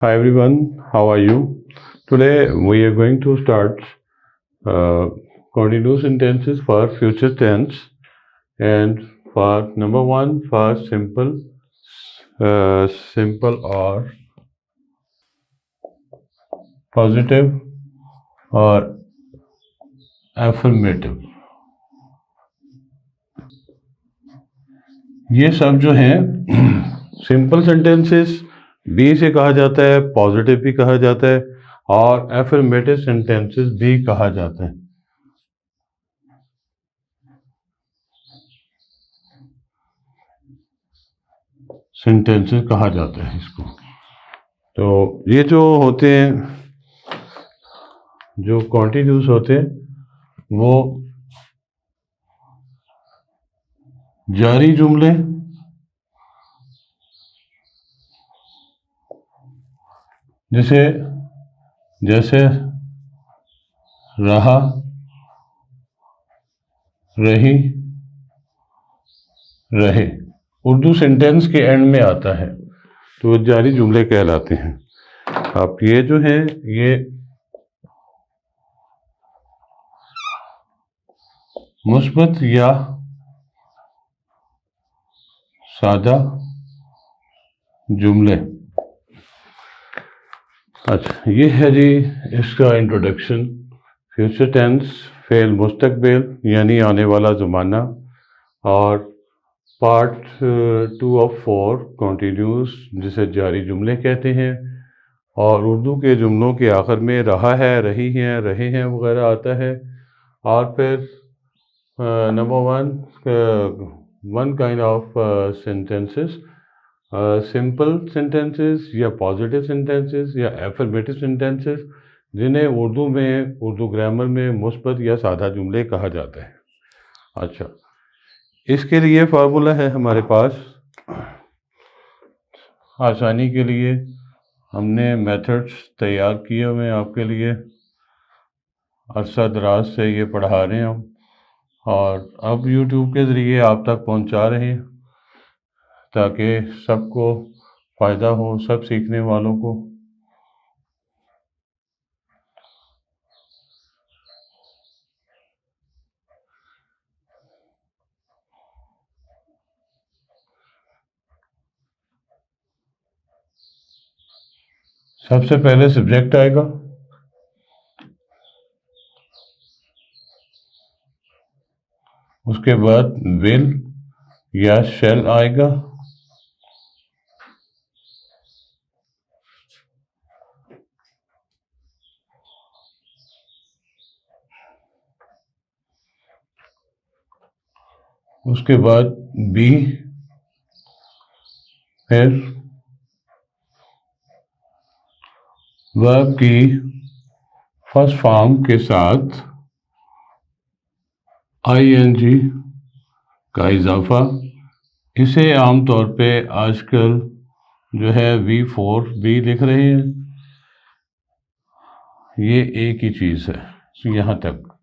Hi everyone, how are you? Today we are going to start uh, continuous sentences for future tense, and for number one for simple or positive or affirmative. ये सब जो हैं simple sentences B से कहा जाता है, positive भी कहा जाता है और एफर्मेटिव सेंटेंसेस भी कहा जाता है। सेंटेंसेस कहा जाता है इसको। तो ये जो होते हैं, जो कॉन्टिन्यूस होते हैं, वो जारी जुमले, जैसे जैसे रहा, रही, रहे, उर्दू सेंटेंस के एंड में आता है तो वो जारी जुमले कहलाते हैं। अब ये जो है ये मुस्बत या सादा जुमले। अच्छा, ये है जी इसका इंट्रोडक्शन। फ्यूचर टेंस फेल मुस्तकबिल यानी आने वाला ज़माना, और पार्ट 2 ऑफ 4 कॉन्टीन्यूस जिसे जारी जुमले कहते हैं, और उर्दू के जुमलों के आखिर में रहा है, रही हैं, रहे हैं वगैरह आता है। और फिर number one kind of sentences, simple sentences या पॉजिटिव सेंटेंसेस या एफर्मेटिव सेंटेंसेस, जिन्हें उर्दू में, उर्दू ग्रामर में मुस्बत या सादा जुमले कहा जाता है। अच्छा, इसके लिए फार्मूला है हमारे पास। आसानी के लिए हमने मेथड्स तैयार किए हुए हैं आपके लिए, अरसा दराज से ये पढ़ा रहे हैं हम, और अब यूट्यूब के ज़रिए आप तक पहुंचा रहे हैं ताकि सबको फ़ायदा हो, सब सीखने वालों को। सबसे पहले सब्जेक्ट आएगा, उसके बाद विल या शैल आएगा, उसके बाद बी, फिर वर्ब की फर्स्ट फॉर्म के साथ आईएनजी का इजाफा। इसे आमतौर पे आजकल जो है V4 लिख रहे हैं, ये एक ही चीज़ है यहाँ तक।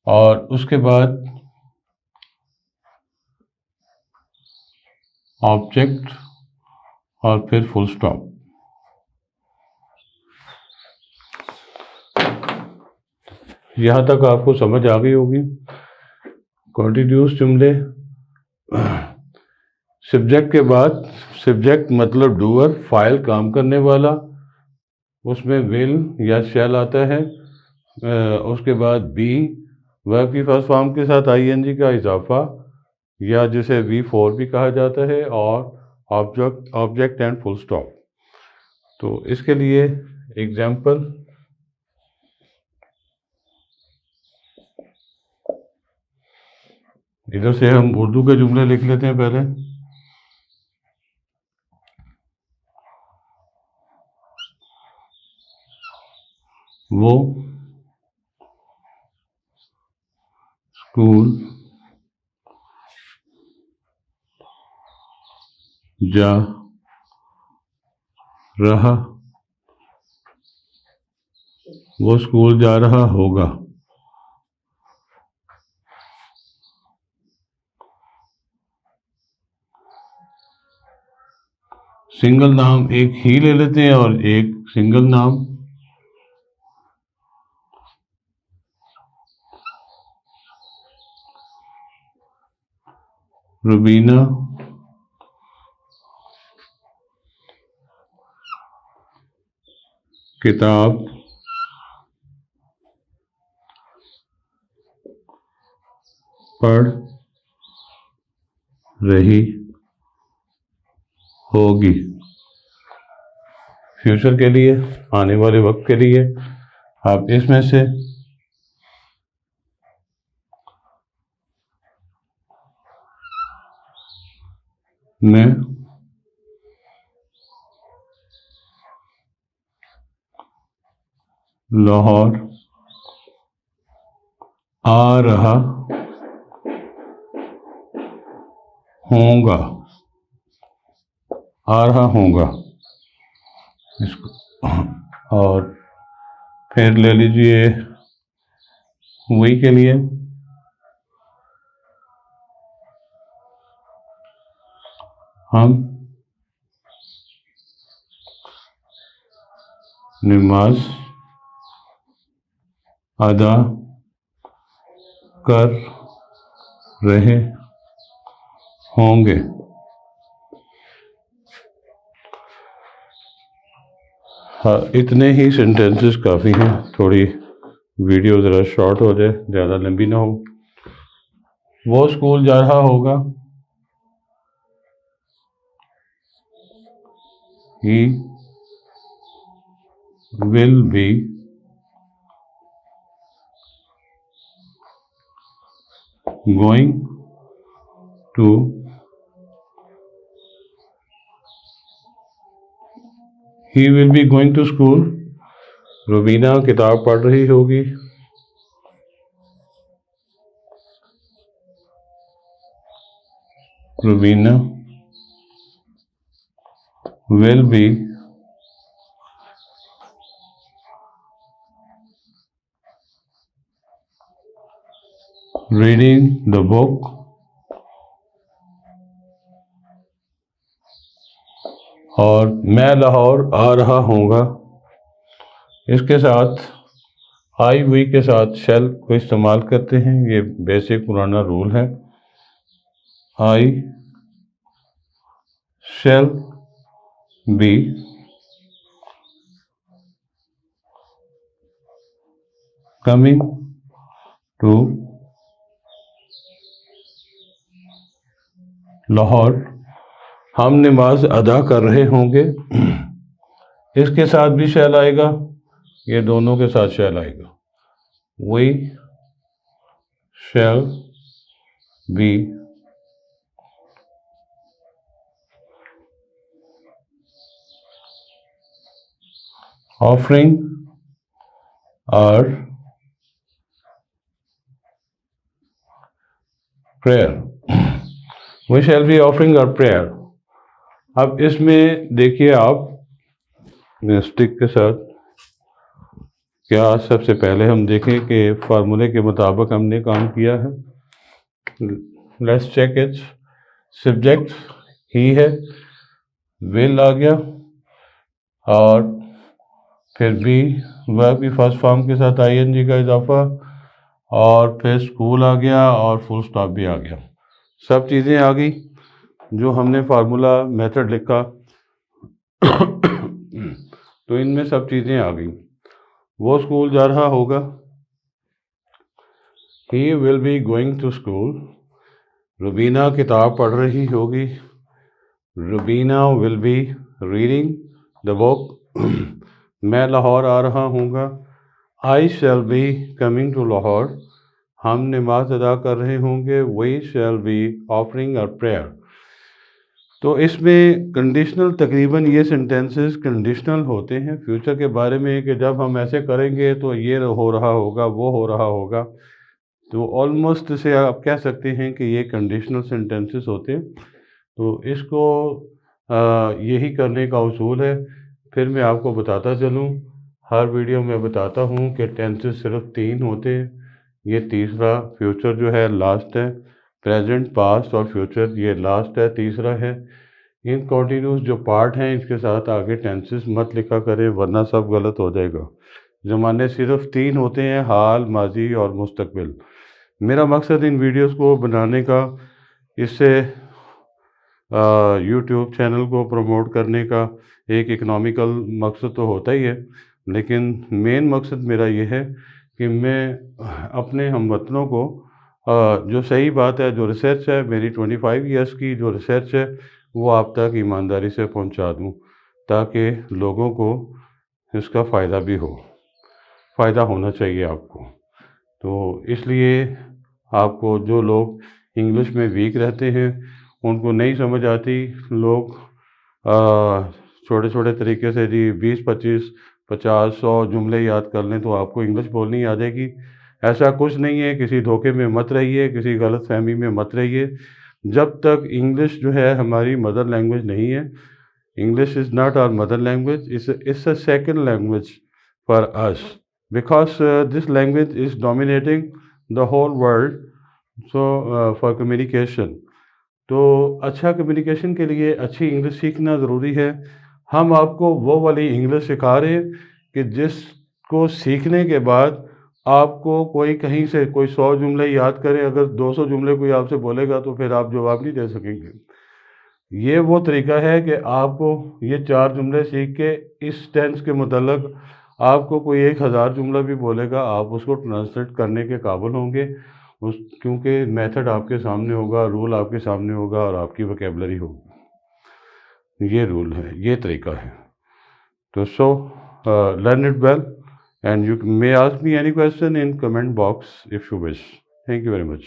और उसके बाद ऑब्जेक्ट और फिर फुल स्टॉप। यहाँ तक आपको समझ आ गई होगी। कॉन्टिन्यूस जुमले, सब्जेक्ट के बाद, सब्जेक्ट मतलब डूअर, फाइल काम करने वाला, उसमें विल या शैल आता है। उसके बाद बी, वर्ब की फर्स्ट फॉर्म के साथ आईएनजी का इजाफा या जिसे V4 भी कहा जाता है, और ऑब्जेक्ट एंड फुल स्टॉप। तो इसके लिए एग्जाम्पल, इधर से हम उर्दू के जुमले लिख लेते हैं पहले। वो स्कूल जा रहा, वो स्कूल जा रहा होगा। सिंगल नाम एक ही ले लेते हैं और एक सिंगल नाम। रुबीना किताब पढ़ रही होगी। फ्यूचर के लिए, आने वाले वक्त के लिए आप इसमें से मैं लाहौर आ रहा होऊंगा। आ रहा होऊंगा इसको। और फिर ले लीजिए वही के लिए हम नमाज अदा कर रहे होंगे। हाँ, इतने ही सेंटेंसेस काफ़ी हैं। थोड़ी वीडियो ज़रा शॉर्ट हो जाए, ज़्यादा लंबी ना हो। वो स्कूल जा रहा होगा। He will be going to He will be going to school। Rubina किताब पढ़ रही होगी। Rubina will be reading the book। और मैं लाहौर आ रहा होऊंगा, इसके साथ आई वी के साथ शेल को इस्तेमाल करते हैं। ये बेसिक पुराना रूल है। I shall be coming to Lahore. हम नमाज अदा कर रहे होंगे, इसके साथ भी शैल आएगा, ये दोनों के साथ शैल आएगा। We shall be offering our prayer. We shall be offering our prayer. अब इसमें देखिए आप स्टिक के साथ क्या सबसे पहले हम देखें कि फार्मूले के मुताबिक हमने काम किया है। Let's check it. सब्जेक्ट ही है, विल आ गया, और फिर बी वर्ब की फर्स्ट फॉर्म के साथ आईएनजी का इजाफा, और फिर स्कूल आ गया, और फुल स्टॉप भी आ गया। सब चीज़ें आ गई जो हमने फार्मूला मेथड लिखा तो इनमें सब चीज़ें आ गई। वो स्कूल जा रहा होगा। He will be going to school। Rubina किताब पढ़ रही होगी। Rubina will be reading the book। मैं लाहौर आ रहा हूँगा। I shall be coming to Lahore. हम नमाज अदा कर रहे होंगे। We shall be offering a prayer। तो इसमें कंडीशनल, तकरीबन ये सेंटेंसेस कंडीशनल होते हैं फ्यूचर के बारे में, कि जब हम ऐसे करेंगे तो ये हो रहा होगा, वो हो रहा होगा। तो ऑलमोस्ट से आप कह सकते हैं कि ये कंडीशनल सेंटेंसेस होते हैं। तो इसको यही करने का उसूल है। फिर मैं आपको बताता चलूँ, हर वीडियो में बताता हूँ कि टेंसेस सिर्फ 3 होते हैं। ये तीसरा फ्यूचर जो है लास्ट है। प्रेजेंट, पास्ट और फ्यूचर ये लास्ट है, तीसरा है। इन कॉन्टिन्यूस जो पार्ट हैं इसके साथ आगे टेंसेस मत लिखा करें, वरना सब गलत हो जाएगा। ज़माने सिर्फ 3 होते हैं, हाल, माजी और मुस्तकबिल। मेरा मकसद इन वीडियोस को बनाने का, इससे यूट्यूब चैनल को प्रमोट करने का एक इकोनॉमिकल मकसद तो होता ही है, लेकिन मेन मकसद मेरा ये है कि मैं अपने हमवतनों को जो सही बात है, जो रिसर्च है, मेरी 25 इयर्स की जो रिसर्च है, वो आप तक ईमानदारी से पहुंचा दूं, ताकि लोगों को इसका फ़ायदा भी हो। फ़ायदा होना चाहिए आपको। तो इसलिए आपको, जो लोग इंग्लिश में वीक रहते हैं, उनको नहीं समझ आती, लोग छोटे-छोटे तरीके से जी 20, 25, 50, 100 जुमले याद कर लें तो आपको इंग्लिश बोलनी आ जाएगी। ऐसा कुछ नहीं है, किसी धोखे में मत रहिए, किसी गलतफ़हमी में मत रहिए। जब तक इंग्लिश जो है हमारी मदर लैंग्वेज नहीं है, English is not our mother language, it's a second language for us, because this language is dominating the whole world. So for communication, तो अच्छा कम्युनिकेशन के लिए अच्छी इंग्लिश सीखना ज़रूरी है। हम आपको वो वाली इंग्लिश सिखा रहे हैं कि जिसको सीखने के बाद आपको कोई कहीं से कोई 100 जुमले याद करें, अगर 200 जुमले कोई आपसे बोलेगा तो फिर आप जवाब नहीं दे सकेंगे। ये वो तरीका है कि आपको ये 4 जुमले सीख के इस टेंस के मुतल्लिक़ आपको कोई 1000 जुमला भी बोलेगा, आप उसको ट्रांसलेट करने के काबिल होंगे। उस क्योंकि मेथड आपके सामने होगा, रूल आपके सामने होगा और आपकी वोकैबुलरी होगी। ये रूल है, ये तरीका है। तो learn it well and you may ask me any question in comment box if you wish. Thank you very much.